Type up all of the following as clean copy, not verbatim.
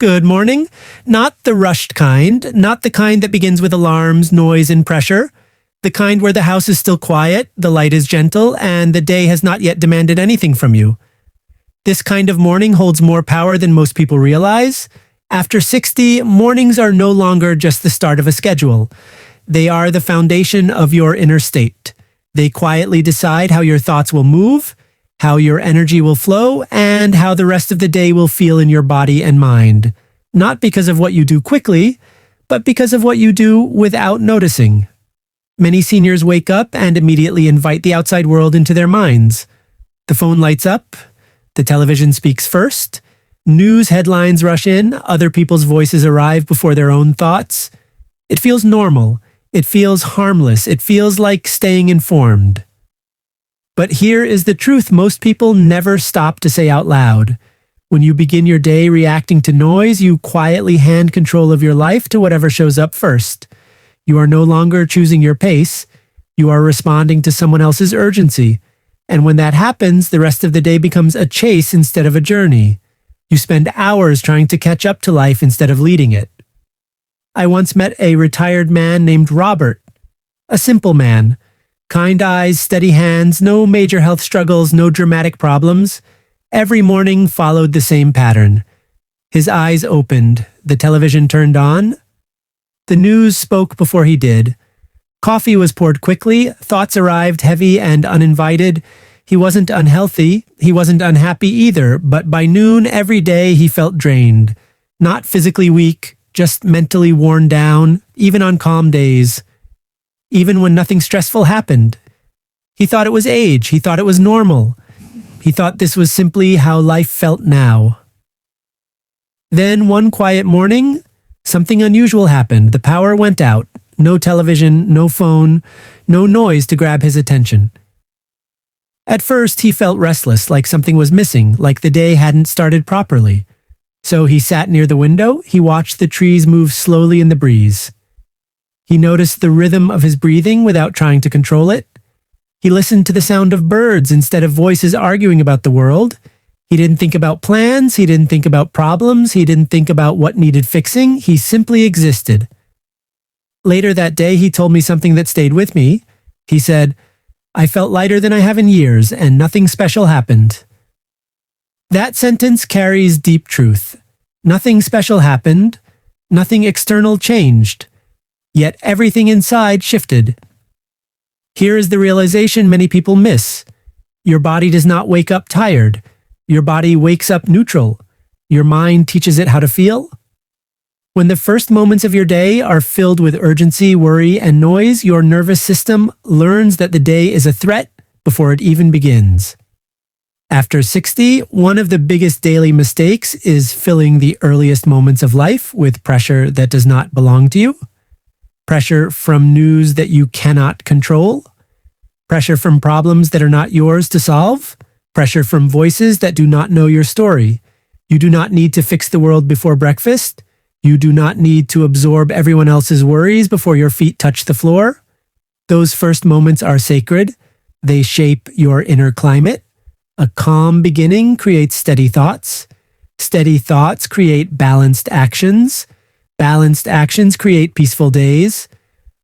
Good morning. Not the rushed kind, not the kind that begins with alarms, noise, and pressure. The kind where the house is still quiet, the light is gentle, and the day has not yet demanded anything from you. This kind of morning holds more power than most people realize. After 60, mornings are no longer just the start of a schedule. They are the foundation of your inner state. They quietly decide how your thoughts will move, how your energy will flow, and how the rest of the day will feel in your body and mind. Not because of what you do quickly, but because of what you do without noticing. Many seniors wake up and immediately invite the outside world into their minds. The phone lights up, the television speaks first, news headlines rush in, other people's voices arrive before their own thoughts. It feels normal, it feels harmless, it feels like staying informed. But here is the truth most people never stop to say out loud. When you begin your day reacting to noise, you quietly hand control of your life to whatever shows up first. You are no longer choosing your pace. You are responding to someone else's urgency. And when that happens, the rest of the day becomes a chase instead of a journey. You spend hours trying to catch up to life instead of leading it. I once met a retired man named Robert. A simple man. Kind eyes, steady hands, no major health struggles, no dramatic problems. Every morning followed the same pattern. His eyes opened, the television turned on. The news spoke before he did. Coffee was poured quickly, thoughts arrived heavy and uninvited. He wasn't unhealthy, he wasn't unhappy either, but by noon every day he felt drained. Not physically weak, just mentally worn down, even on calm days. Even when nothing stressful happened. He thought it was age. He thought it was normal. He thought this was simply how life felt now. Then one quiet morning, something unusual happened. The power went out. No television, no phone, no noise to grab his attention. At first, he felt restless, like something was missing, like the day hadn't started properly. So he sat near the window. He watched the trees move slowly in the breeze. He noticed the rhythm of his breathing without trying to control it. He listened to the sound of birds instead of voices arguing about the world. He didn't think about plans. He didn't think about problems. He didn't think about what needed fixing. He simply existed. Later that day, he told me something that stayed with me. He said, "I felt lighter than I have in years, and nothing special happened." That sentence carries deep truth. Nothing special happened. Nothing external changed. Yet everything inside shifted. Here is the realization many people miss. Your body does not wake up tired. Your body wakes up neutral. Your mind teaches it how to feel. When the first moments of your day are filled with urgency, worry, and noise, your nervous system learns that the day is a threat before it even begins. After 60, one of the biggest daily mistakes is filling the earliest moments of life with pressure that does not belong to you. Pressure from news that you cannot control. Pressure from problems that are not yours to solve. Pressure from voices that do not know your story. You do not need to fix the world before breakfast. You do not need to absorb everyone else's worries before your feet touch the floor. Those first moments are sacred. They shape your inner climate. A calm beginning creates steady thoughts. Steady thoughts create balanced actions. Balanced actions create peaceful days.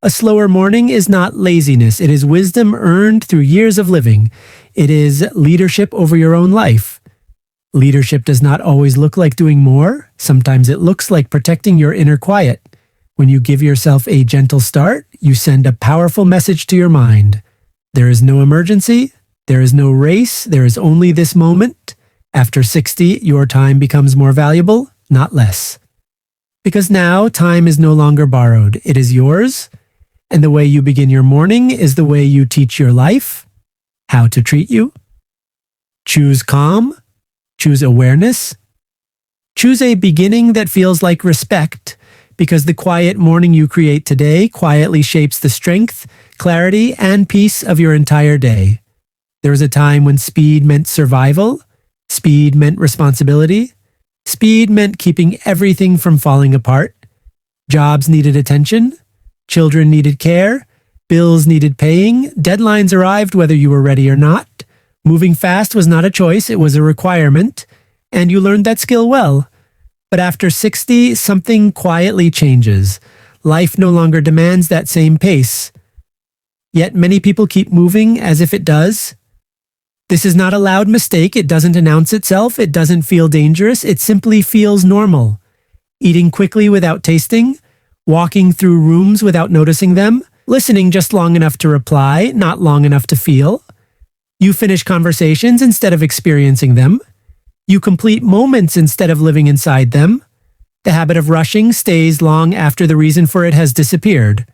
A slower morning is not laziness. It is wisdom earned through years of living. It is leadership over your own life. Leadership does not always look like doing more. Sometimes it looks like protecting your inner quiet. When you give yourself a gentle start, you send a powerful message to your mind. There is no emergency. There is no race. There is only this moment. After 60, your time becomes more valuable, not less. Because now time is no longer borrowed. It is yours. And the way you begin your morning is the way you teach your life how to treat you. Choose calm. Choose awareness. Choose a beginning that feels like respect, because the quiet morning you create today quietly shapes the strength, clarity, and peace of your entire day. There was a time when speed meant survival. Speed meant responsibility. Speed meant keeping everything from falling apart. Jobs needed attention. Children needed care. Bills needed paying. Deadlines arrived whether you were ready or not. Moving fast was not a choice, it was a requirement. And you learned that skill well. But after 60, something quietly changes. Life no longer demands that same pace. Yet many people keep moving as if it does. This is not a loud mistake. It doesn't announce itself. It doesn't feel dangerous. It simply feels normal. Eating quickly without tasting, walking through rooms without noticing them, listening just long enough to reply, not long enough to feel. You finish conversations instead of experiencing them. You complete moments instead of living inside them. The habit of rushing stays long after the reason for it has disappeared.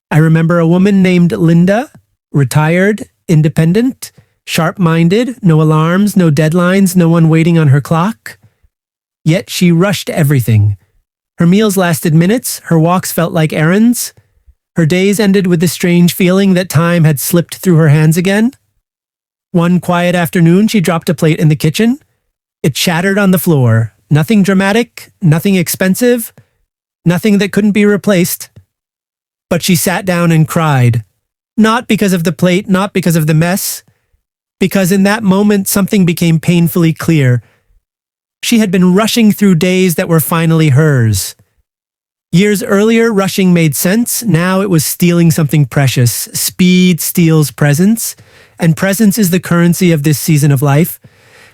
I remember a woman named Linda, retired, independent, sharp-minded, no alarms, no deadlines, no one waiting on her clock. Yet she rushed everything. Her meals lasted minutes, her walks felt like errands. Her days ended with the strange feeling that time had slipped through her hands again. One quiet afternoon, she dropped a plate in the kitchen. It shattered on the floor. Nothing dramatic, nothing expensive, nothing that couldn't be replaced. But she sat down and cried. Not because of the plate, not because of the mess, because in that moment something became painfully clear. She had been rushing through days that were finally hers. Years earlier, rushing made sense. Now it was stealing something precious. Speed steals presence, and presence is the currency of this season of life.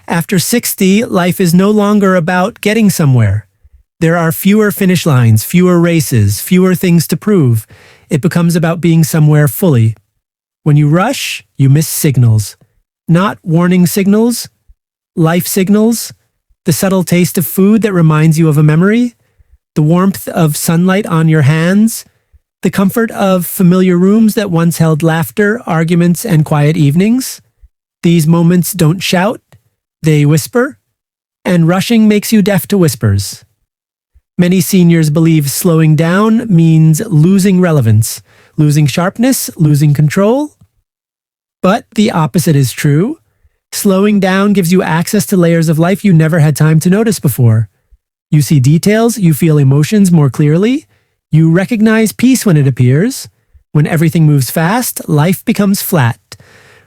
After 60, life is no longer about getting somewhere. There are fewer finish lines, fewer races, fewer things to prove. It becomes about being somewhere fully. When you rush, you miss signals. Not warning signals, life signals. The subtle taste of food that reminds you of a memory, the warmth of sunlight on your hands, the comfort of familiar rooms that once held laughter, arguments, and quiet evenings. These moments don't shout, they whisper, and rushing makes you deaf to whispers. Many seniors believe slowing down means losing relevance, losing sharpness, losing control. But the opposite is true. Slowing down gives you access to layers of life you never had time to notice before. You see details, you feel emotions more clearly, you recognize peace when it appears. When everything moves fast, life becomes flat.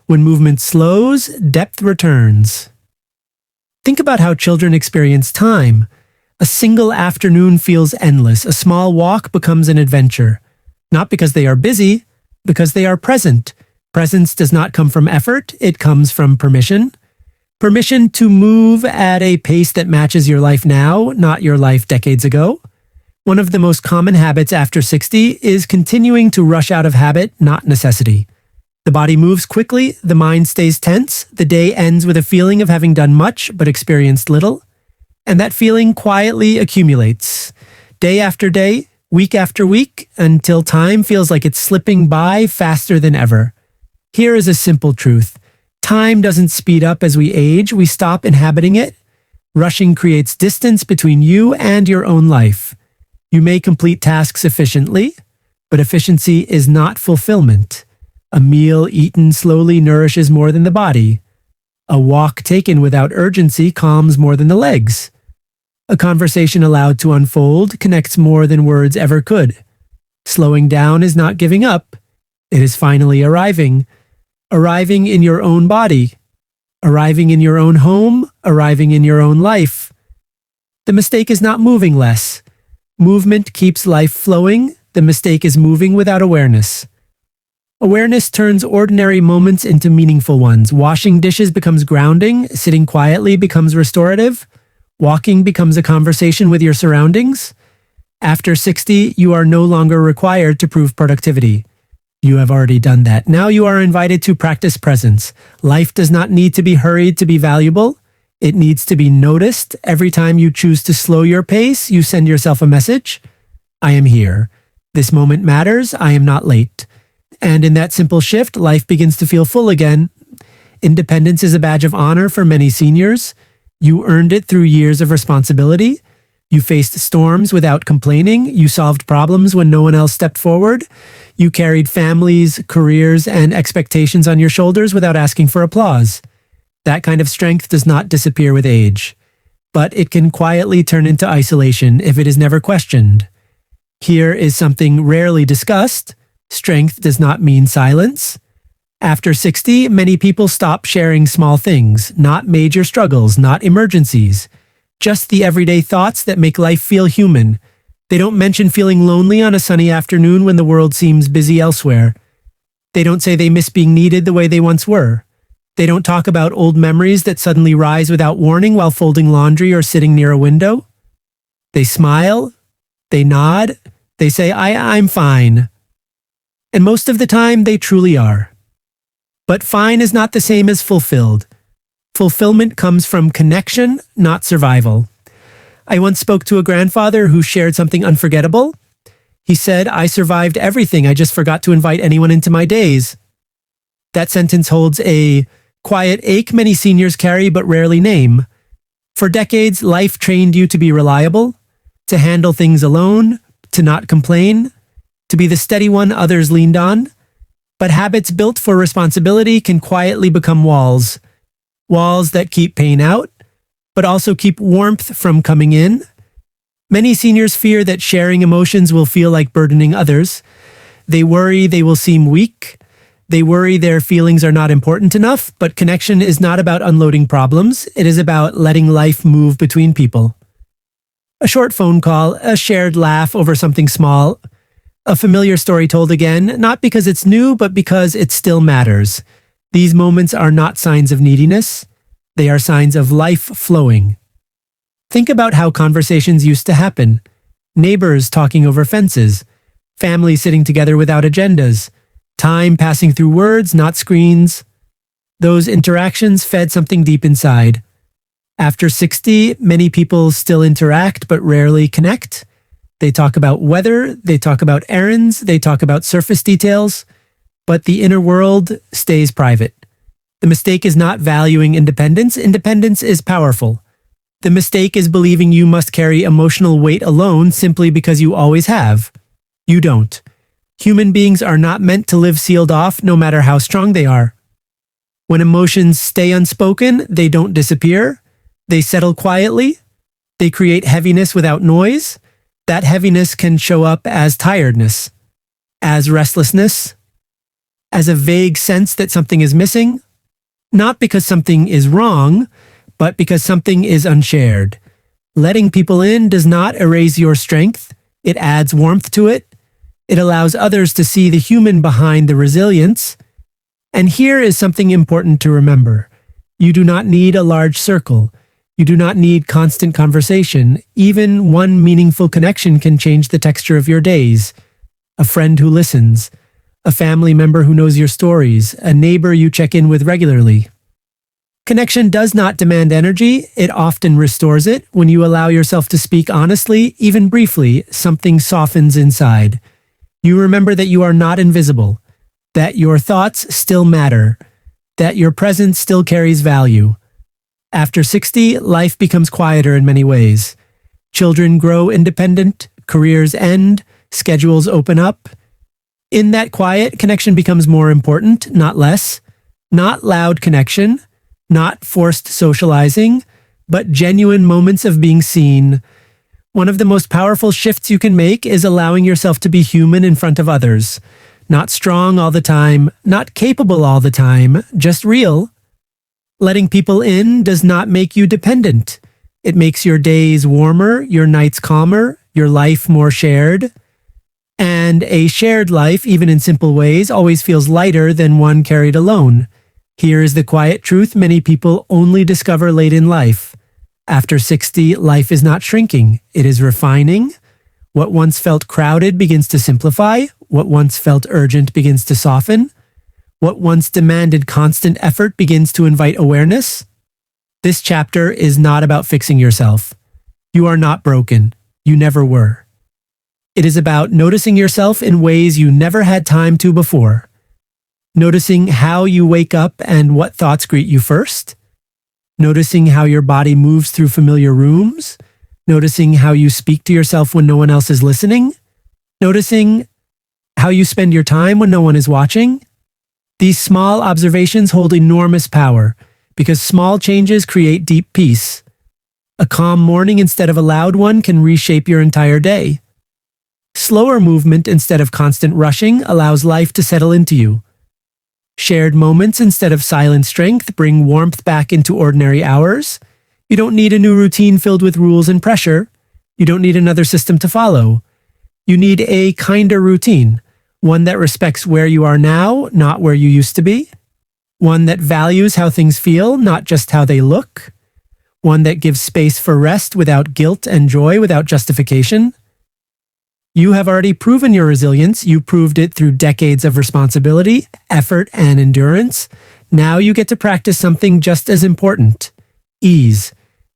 When movement slows, depth returns. Think about how children experience time. A single afternoon feels endless. A small walk becomes an adventure. Not because they are busy, because they are present. Presence does not come from effort, it comes from permission. Permission to move at a pace that matches your life now, not your life decades ago. One of the most common habits after 60 is continuing to rush out of habit, not necessity. The body moves quickly, the mind stays tense, the day ends with a feeling of having done much but experienced little, and that feeling quietly accumulates. Day after day, week after week, until time feels like it's slipping by faster than ever. Here is a simple truth. Time doesn't speed up as we age, we stop inhabiting it. Rushing creates distance between you and your own life. You may complete tasks efficiently, but efficiency is not fulfillment. A meal eaten slowly nourishes more than the body. A walk taken without urgency calms more than the legs. A conversation allowed to unfold connects more than words ever could. Slowing down is not giving up. It is finally arriving. Arriving in your own body. Arriving in your own home. Arriving in your own life. The mistake is not moving less. Movement keeps life flowing. The mistake is moving without awareness. Awareness turns ordinary moments into meaningful ones. Washing dishes becomes grounding. Sitting quietly becomes restorative. Walking becomes a conversation with your surroundings. After 60, you are no longer required to prove productivity. You have already done that. Now you are invited to practice presence. Life does not need to be hurried to be valuable. It needs to be noticed. Every time you choose to slow your pace, you send yourself a message. I am here. This moment matters. I am not late. And in that simple shift, life begins to feel full again. Independence is a badge of honor for many seniors. You earned it through years of responsibility. You faced storms without complaining. You solved problems when no one else stepped forward. You carried families, careers, and expectations on your shoulders without asking for applause. That kind of strength does not disappear with age, but it can quietly turn into isolation if it is never questioned. Here is something rarely discussed. Strength does not mean silence. After 60, many people stop sharing small things, not major struggles, not emergencies. just the everyday thoughts that make life feel human. They don't mention feeling lonely on a sunny afternoon when the world seems busy elsewhere. They don't say they miss being needed the way they once were. They don't talk about old memories that suddenly rise without warning while folding laundry or sitting near a window. They smile, they nod, they say, I'm fine. And most of the time, they truly are. But fine is not the same as fulfilled. Fulfillment comes from connection, not survival. I once spoke to a grandfather who shared something unforgettable. He said, I survived everything, I just forgot to invite anyone into my days. That sentence holds a quiet ache many seniors carry but rarely name. For decades, life trained you to be reliable, to handle things alone, to not complain, to be the steady one others leaned on. But habits built for responsibility can quietly become walls. Walls that keep pain out, but also keep warmth from coming in. Many seniors fear that sharing emotions will feel like burdening others. They worry they will seem weak. They worry their feelings are not important enough, but connection is not about unloading problems. It is about letting life move between people. A short phone call, a shared laugh over something small, a familiar story told again, not because it's new, but because it still matters. These moments are not signs of neediness. They are signs of life flowing. Think about how conversations used to happen. Neighbors talking over fences, families sitting together without agendas, time passing through words, not screens. Those interactions fed something deep inside. After 60, many people still interact but rarely connect. They talk about weather, they talk about errands, they talk about surface details, but the inner world stays private. The mistake is not valuing independence. Independence is powerful. The mistake is believing you must carry emotional weight alone simply because you always have. You don't. Human beings are not meant to live sealed off no matter how strong they are. When emotions stay unspoken, they don't disappear. They settle quietly. They create heaviness without noise. That heaviness can show up as tiredness, as restlessness, as a vague sense that something is missing. Not because something is wrong, but because something is unshared. Letting people in does not erase your strength. It adds warmth to it. It allows others to see the human behind the resilience. And here is something important to remember. You do not need a large circle. You do not need constant conversation. Even one meaningful connection can change the texture of your days. A friend who listens, a family member who knows your stories, a neighbor you check in with regularly. Connection does not demand energy, it often restores it. When you allow yourself to speak honestly, even briefly, something softens inside. You remember that you are not invisible, that your thoughts still matter, that your presence still carries value. After 60, life becomes quieter in many ways. Children grow independent, careers end, schedules open up. In that quiet, connection becomes more important, not less. Not loud connection, not forced socializing, but genuine moments of being seen. One of the most powerful shifts you can make is allowing yourself to be human in front of others. Not strong all the time, not capable all the time, just real. Letting people in does not make you dependent. It makes your days warmer, your nights calmer, your life more shared. And a shared life, even in simple ways, always feels lighter than one carried alone. Here is the quiet truth many people only discover late in life. After 60, life is not shrinking, it is refining. What once felt crowded begins to simplify. What once felt urgent begins to soften. What once demanded constant effort begins to invite awareness. This chapter is not about fixing yourself. You are not broken. You never were. It is about noticing yourself in ways you never had time to before. Noticing how you wake up and what thoughts greet you first. Noticing how your body moves through familiar rooms. Noticing how you speak to yourself when no one else is listening. Noticing how you spend your time when no one is watching. These small observations hold enormous power because small changes create deep peace. A calm morning instead of a loud one can reshape your entire day. Slower movement instead of constant rushing allows life to settle into you. Shared moments instead of silent strength bring warmth back into ordinary hours. You don't need a new routine filled with rules and pressure. You don't need another system to follow. You need a kinder routine, one that respects where you are now, not where you used to be. One that values how things feel, not just how they look. One that gives space for rest without guilt and joy without justification. You have already proven your resilience. You proved it through decades of responsibility, effort, and endurance. Now you get to practice something just as important: ease.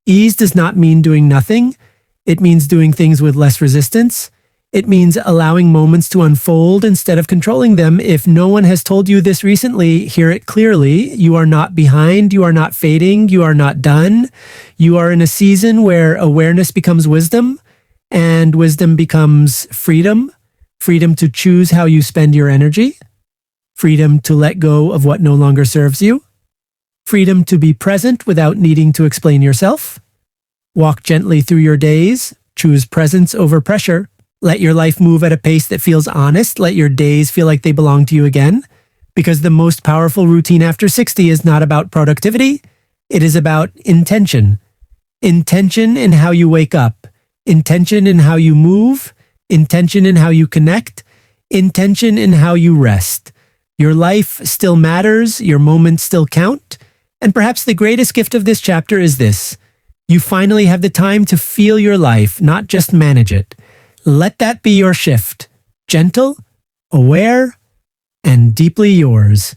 Ease does not mean doing nothing. It means doing things with less resistance. It means allowing moments to unfold instead of controlling them. If no one has told you this recently, hear it clearly. You are not behind. You are not fading. You are not done. You are in a season where awareness becomes wisdom, and wisdom becomes freedom. Freedom to choose how you spend your energy. Freedom to let go of what no longer serves you. Freedom to be present without needing to explain yourself. Walk gently through your days. Choose presence over pressure. Let your life move at a pace that feels honest. Let your days feel like they belong to you again. Because the most powerful routine after 60 is not about productivity. It is about intention. Intention in how you wake up. Intention in how you move. Intention in how you connect. Intention in how you rest. Your life still matters. Your moments still count. And perhaps the greatest gift of this chapter is this: you finally have the time to feel your life, not just manage it. Let that be your shift. Gentle, aware, and deeply yours.